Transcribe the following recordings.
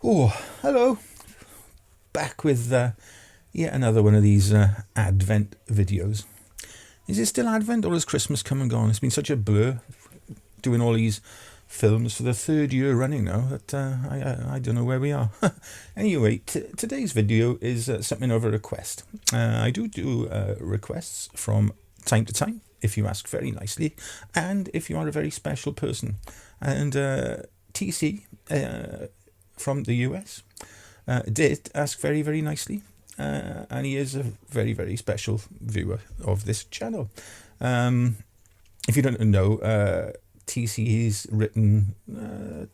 Oh, hello. Back with yet another one of these Advent videos. Is it still Advent or has Christmas come and gone? It's been such a blur doing all these films for the third year running now that I don't know where we are. Anyway, today's video is something of a request. I do requests from time to time if you ask very nicely and if you are a very special person. And TC from the US did ask very, very nicely. And he is a very, very special viewer of this channel. If you don't know, TC has written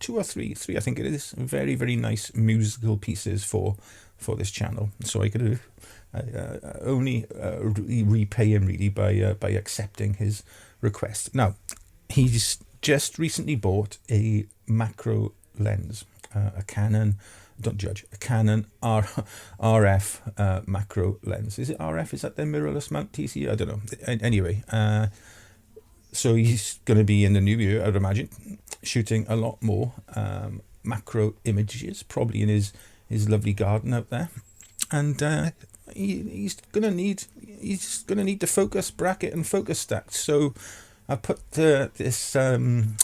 three I think it is, very, very nice musical pieces for this channel. So I could only repay him really by accepting his request. Now, he's just recently bought a macro lens, a Canon. Don't judge. A Canon RF macro lens. Is it RF? Is that their mirrorless mount, TC? I don't know. Anyway, so he's going to be in the new year, I'd imagine, shooting a lot more macro images, probably in his lovely garden out there, and he's going to need the focus bracket and focus stack. So I put this from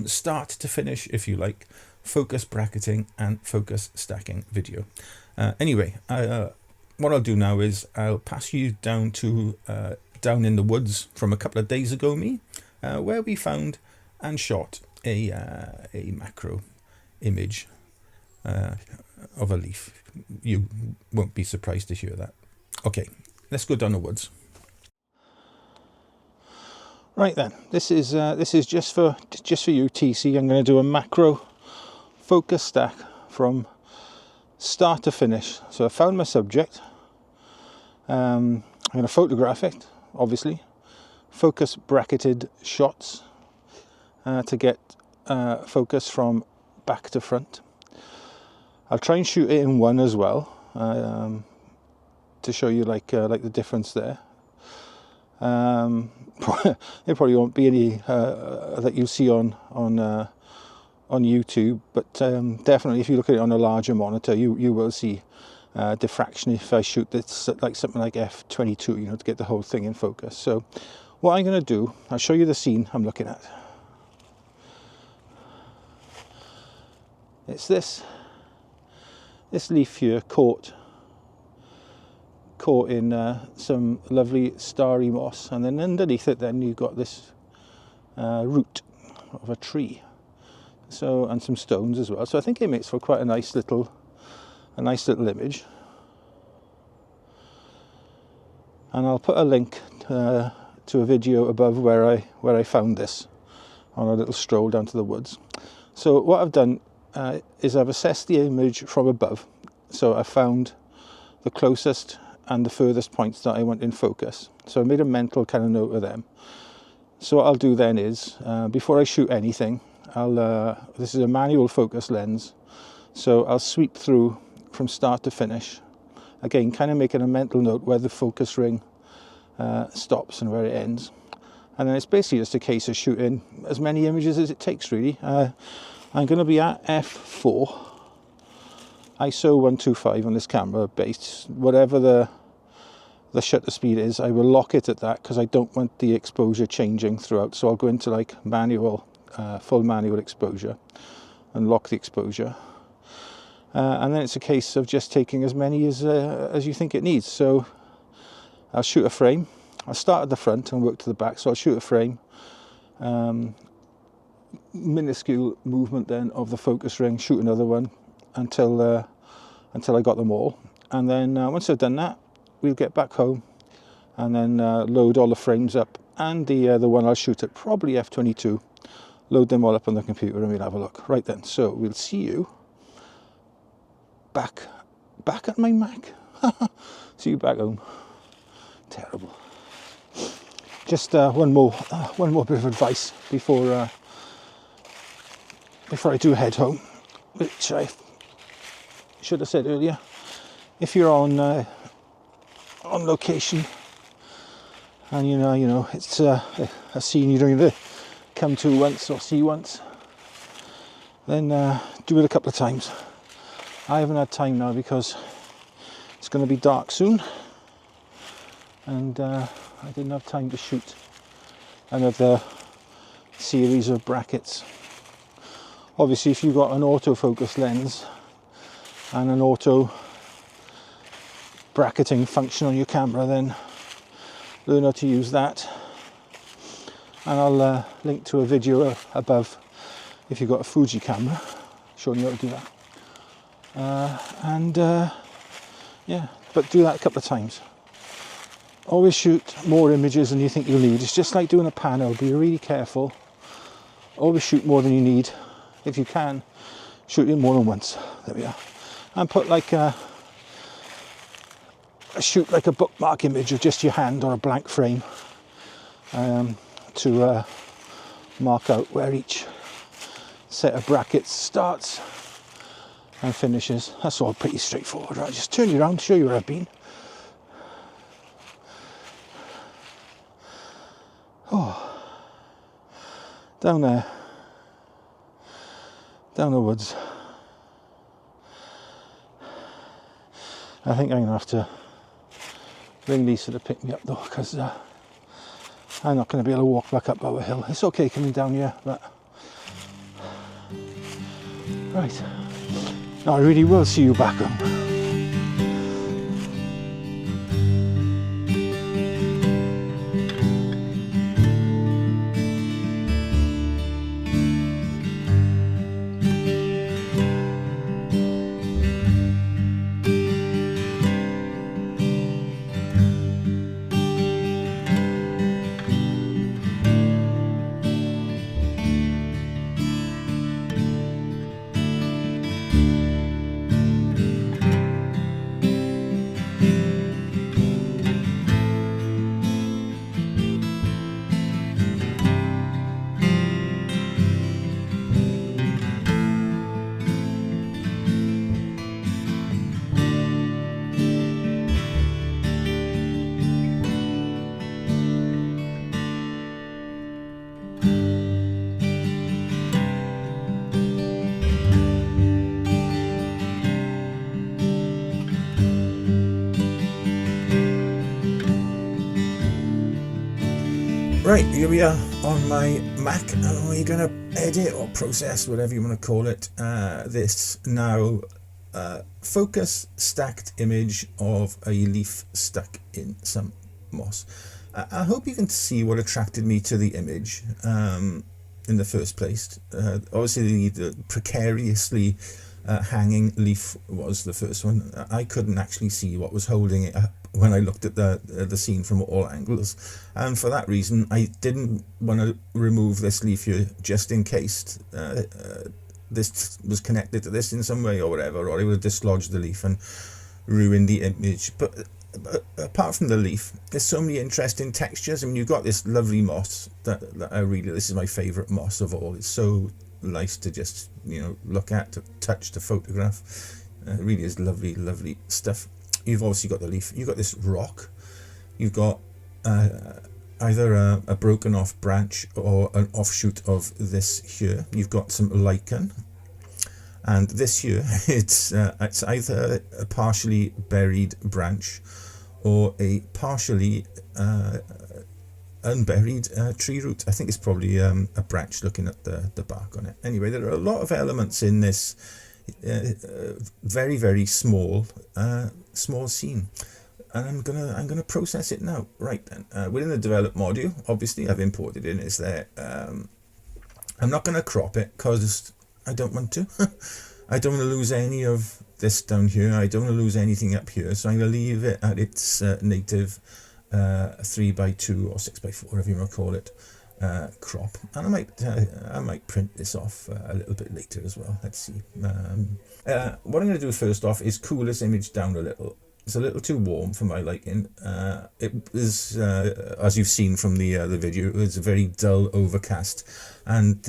start to finish, if you like, focus bracketing and focus stacking video. Anyway, what I'll do now is I'll pass you down to down in the woods from a couple of days ago, where we found and shot a macro image of a leaf. You won't be surprised to hear that. Okay, let's go down the woods. Right then, this is just for you, TC. I'm going to do a macro focus stack from start to finish. So I found my subject. I'm going to photograph it, obviously. Focus bracketed shots to get focus from back to front. I'll try and shoot it in one as well to show you like the difference there. There probably won't be any that you see on YouTube, but definitely if you look at it on a larger monitor, you will see diffraction if I shoot this like something like f/22, to get the whole thing in focus. So what I'm going to do, I'll show you the scene I'm looking at. It's this leaf here caught in some lovely starry moss, and then underneath it then you've got this root of a tree. So, and some stones as well. So I think it makes for quite a nice little image. And I'll put a link to a video above where I found this on a little stroll down to the woods. So what I've done is I've assessed the image from above. So I found the closest and the furthest points that I want in focus. So I made a mental kind of note of them. So what I'll do then is, before I shoot anything, this is a manual focus lens, so I'll sweep through from start to finish, again kind of making a mental note where the focus ring stops and where it ends, and then it's basically just a case of shooting as many images as it takes really. I'm going to be at f4 ISO 125 on this camera base. Whatever the shutter speed is, I will lock it at that because I don't want the exposure changing throughout, so I'll go into like manual, full manual exposure and lock the exposure, and then it's a case of just taking as many as you think it needs. So I'll shoot a frame. I'll start at the front and work to the back, so I'll shoot a frame, minuscule movement then of the focus ring, shoot another one until I got them all, and then once I've done that, we'll get back home and then load all the frames up, and the one I'll shoot at probably f/22, load them all up on the computer and we'll have a look. Right then, so we'll see you back at my Mac. See you back home. Terrible. Just one more bit of advice before I do head home, which I should have said earlier. If you're on location and you know it's a scene you don't even come to once or see once, then do it a couple of times. I haven't had time now because it's going to be dark soon, and I didn't have time to shoot another series of brackets. Obviously, if you've got an autofocus lens and an auto bracketing function on your camera, then learn how to use that, and I'll link to a video above if you've got a Fuji camera showing you how to do that. Yeah, but do that a couple of times. Always shoot more images than you think you'll need. It's just like doing a panel. Be really careful. Always shoot more than you need. If you can, shoot it more than once. There we are. And put like shoot like a bookmark image of just your hand or a blank frame to mark out where each set of brackets starts and finishes. That's all pretty straightforward, right? Just turn you around, show you where I've been. Oh, down there, down the woods. I think I'm going to have to ring Lisa to pick me up though, because I'm not going to be able to walk back up our hill. It's okay coming down here, but right. Now I really will see you back home. Right, here we are on my Mac, and we're going to edit or process, whatever you want to call it, this now focus stacked image of a leaf stuck in some moss. I hope you can see what attracted me to the image in the first place. Obviously the precariously hanging leaf was the first one. I couldn't actually see what was holding it up when I looked at the scene from all angles, and for that reason I didn't want to remove this leaf here just in case this was connected to this in some way or whatever, or it would have dislodged the leaf and ruined the image. But apart from the leaf, there's so many interesting textures. I mean, you've got this lovely moss that I really, this is my favourite moss of all. It's so nice to just, you know, look at, to touch, to photograph. It really is lovely, lovely stuff. You've obviously got the leaf, you've got this rock, you've got either a broken off branch or an offshoot of this here. You've got some lichen, and this here, it's either a partially buried branch or a partially unburied tree root. I think it's probably a branch looking at the bark on it. Anyway, there are a lot of elements in this very, very small small scene, and I'm gonna process it now. Right then, we're in the develop module. Obviously I've imported it, it's there. I'm not gonna crop it because I don't want to. I don't want to lose any of this down here. I don't want to lose anything up here, so I'm gonna leave it at its native 3x2 or 6x4, whatever you want to call it, crop. And I might print this off a little bit later as well. Let's see. What I'm going to do first off is cool this image down a little. It's a little too warm for my liking. It is, as you've seen from the video, it was a very dull, overcast, and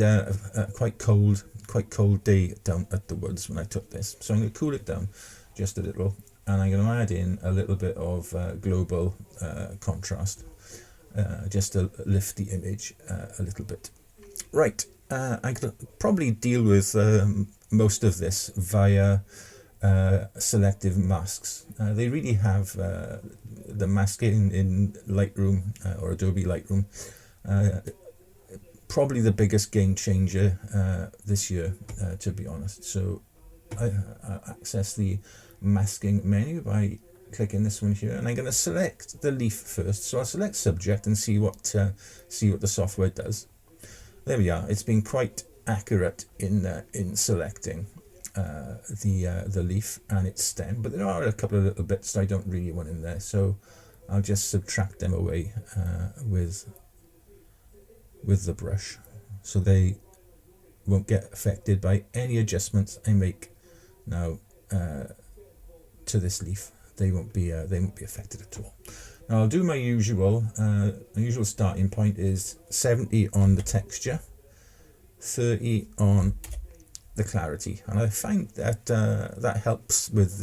quite cold day down at the woods when I took this. So I'm going to cool it down just a little, and I'm going to add in a little bit of global contrast, just to lift the image a little bit. Right, I could probably deal with most of this via selective masks. They really have the masking in Lightroom or Adobe Lightroom. Probably the biggest game changer this year, to be honest. So I access the masking menu by clicking this one here, and I'm going to select the leaf first. So I'll select subject and see what the software does. There we are. It's been quite accurate in selecting the leaf and its stem, but there are a couple of little bits that I don't really want in there, so I'll just subtract them away with the brush, so they won't get affected by any adjustments I make now to this leaf. They won't be affected at all. Now I'll do my usual starting point is 70 on the texture, 30 on the clarity, and I find that that helps with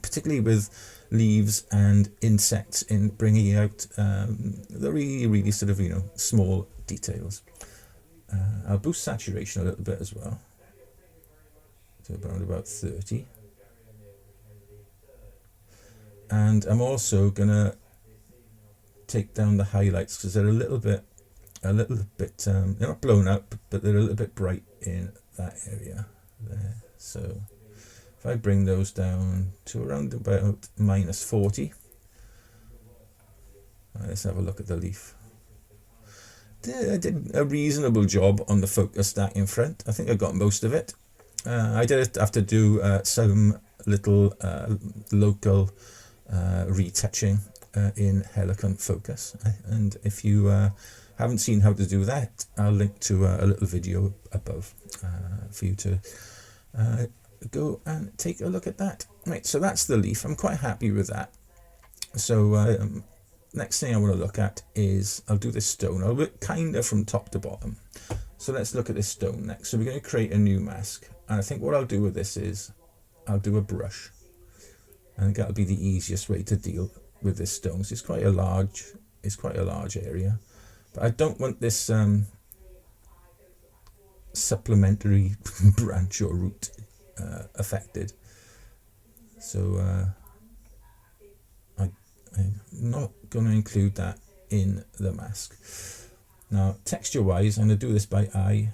particularly with leaves and insects in bringing out the really sort of small details. I'll boost saturation a little bit as well to around about 30. And I'm also gonna take down the highlights because they're a little bit they're not blown out, but they're a little bit bright in that area there. So if I bring those down to around about -40, let's have a look at the leaf. I did a reasonable job on the focus stack in front. I think I got most of it. I did have to do some little local retouching in Helicon Focus, and if you haven't seen how to do that, I'll link to a little video above for you to go and take a look at that. Right, so that's the leaf. I'm quite happy with that. So next thing I want to look at is, I'll do this stone. I'll look kind of from top to bottom. So let's look at this stone next. So we're going to create a new mask, and I think what I'll do with this is I'll do a brush. I think that'll be the easiest way to deal with this stone. So it's quite a large area, but I don't want this supplementary branch or root affected. So I'm not going to include that in the mask. Now texture wise, I'm going to do this by eye,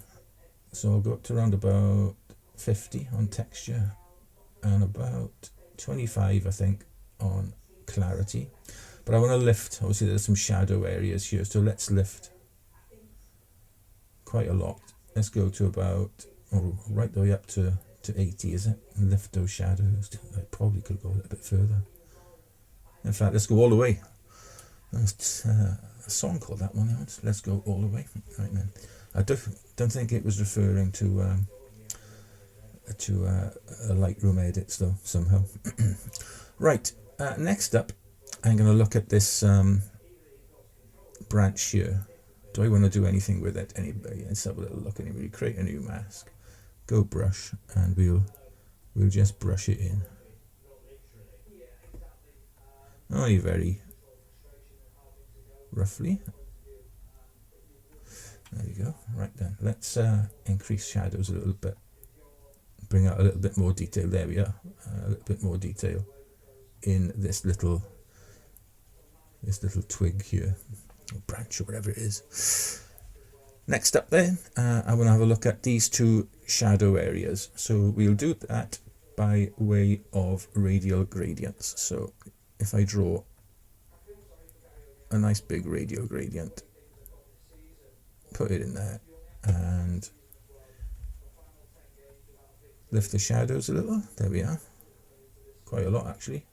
so I'll go up to around about 50 on texture and about 25 I think on clarity, but I want to lift. Obviously there's some shadow areas here, so let's lift quite a lot. Let's go to about, right the way up to 80, is it? And lift those shadows. I probably could go a little bit further. In fact, let's go all the way. There's a song called that one. Let's go all the way. Right then. I don't think it was referring to a Lightroom edits though, somehow. Right, next up, I'm going to look at this branch here. Do I want to do anything with it? Anybody? Let's have a little look. Anybody? Create a new mask. Go brush, and we'll just brush it in. Only very roughly. There you go. Right then, let's increase shadows a little bit. Bring out a little bit more detail. There we are. A little bit more detail in this little twig here, or branch, or whatever it is. Next up then, I want to have a look at these two shadow areas. So we'll do that by way of radial gradients. So if I draw a nice big radial gradient, put it in there, and lift the shadows a little. There we are. Quite a lot actually.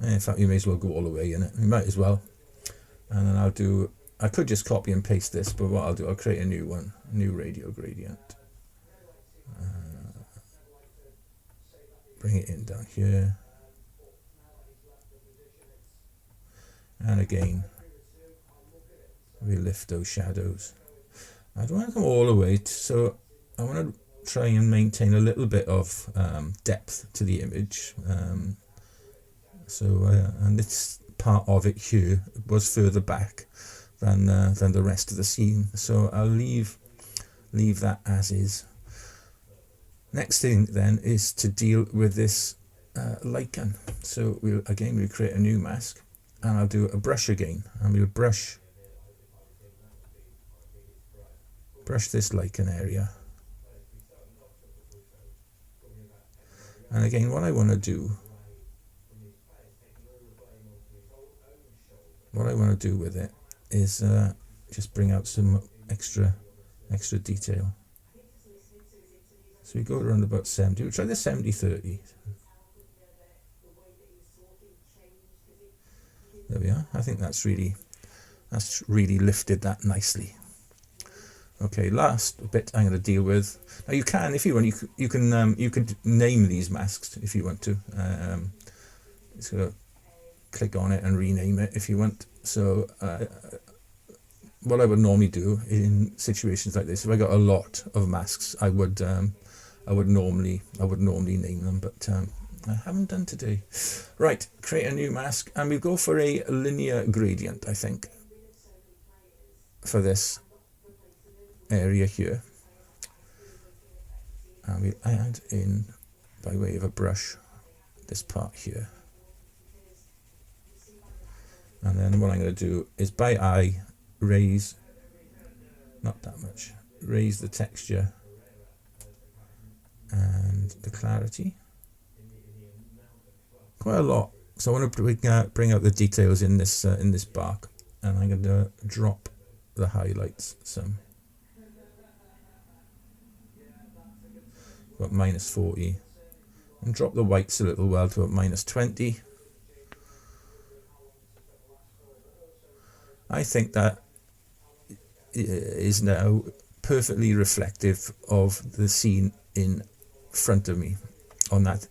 In fact, you may as well go all the way in it. You might as well. And then I could just copy and paste this, but what I'll do, I'll create a new one, new radial gradient. Bring it in down here. And again, we lift those shadows. I don't want to go all the way, so I want to try and maintain a little bit of depth to the image. And this part of it here was further back than the rest of the scene, so I'll leave that as is. Next thing then is to deal with this lichen. So we'll create a new mask, and I'll do a brush again, and we'll brush this lichen area. And again, what I want to do with it is just bring out some extra detail. So we go around about 70. We'll try the 70-30. There we are. I think that's really lifted that nicely. Okay, last bit I'm going to deal with. Now you can, if you want, you could name these masks if you want to. Just going to click on it and rename it if you want. So what I would normally do in situations like this, if I got a lot of masks, I would normally name them, but I haven't done today. Right, create a new mask, and we'll go for a linear gradient, I think, for this area here. And we'll add in, by way of a brush, this part here. And then what I'm going to do is by eye raise, not that much, raise the texture and the clarity quite a lot. So I want to bring out the details in this bark, and I'm going to drop the highlights some. About -40, and drop the whites a little well to about -20. I think that is now perfectly reflective of the scene in front of me on that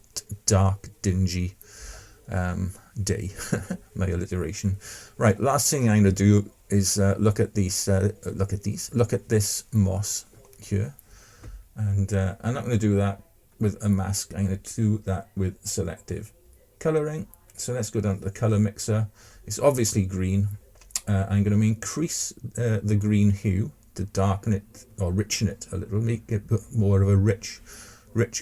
dark, dingy day. My alliteration. Right, last thing I'm going to do is look at this moss here, and I'm not going to do that with a mask. I'm going to do that with selective coloring. So let's go down to the color mixer. It's obviously green. I'm going to increase the green hue to darken it or richen it a little, make it more of a rich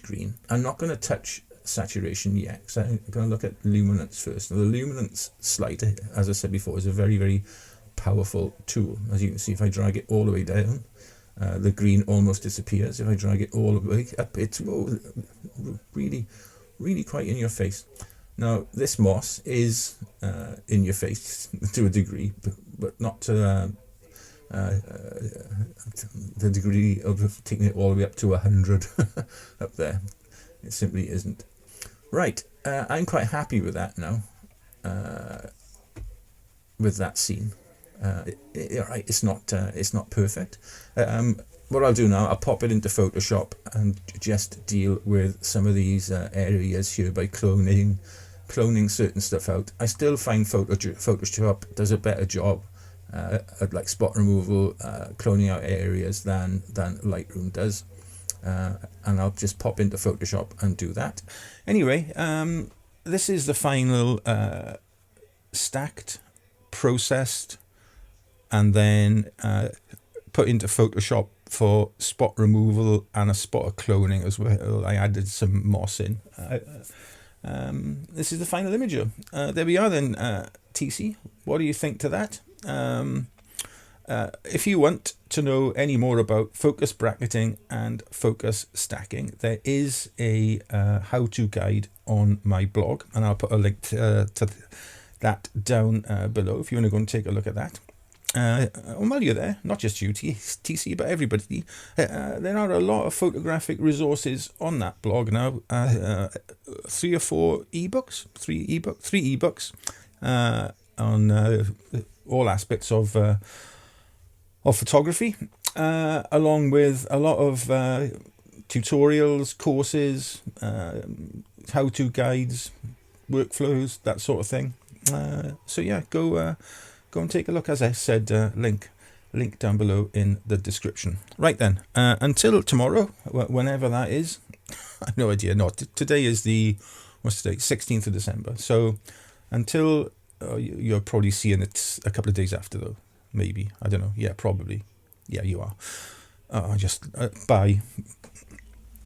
green. I'm not going to touch saturation yet, so I'm going to look at luminance first. Now, the luminance slider, as I said before, is a very, very powerful tool. As you can see, if I drag it all the way down, the green almost disappears. If I drag it all the way up, it's really, really quite in your face. Now, this moss is in your face to a degree, but not to the degree of taking it all the way up to 100 up there. It simply isn't. Right, I'm quite happy with that now, with that scene. Right, it's not perfect. What I'll do now, I'll pop it into Photoshop and just deal with some of these areas here by cloning certain stuff out. I still find Photoshop does a better job at like spot removal, cloning out areas than Lightroom does. And I'll just pop into Photoshop and do that. Anyway, this is the final stacked, processed, and then put into Photoshop for spot removal and a spot of cloning as well. I added some moss in. This is the final imager. There we are then, TC. What do you think to that? If you want to know any more about focus bracketing and focus stacking, there is a how-to guide on my blog, and I'll put a link to that down below if you want to go and take a look at that. While you're there, not just you, TC, but everybody, there are a lot of photographic resources on that blog now. 3 or 4 ebooks, three ebooks on all aspects of photography, along with a lot of tutorials, courses, how-to guides, workflows, that sort of thing. So yeah, go and take a look. As I said, link down below in the description. Right then, until tomorrow, whenever that is, I have no idea. No, today is what's today? 16th of December. So until you're probably seeing it a couple of days after, though. Maybe, I don't know. Yeah, probably. Yeah, you are. Just bye.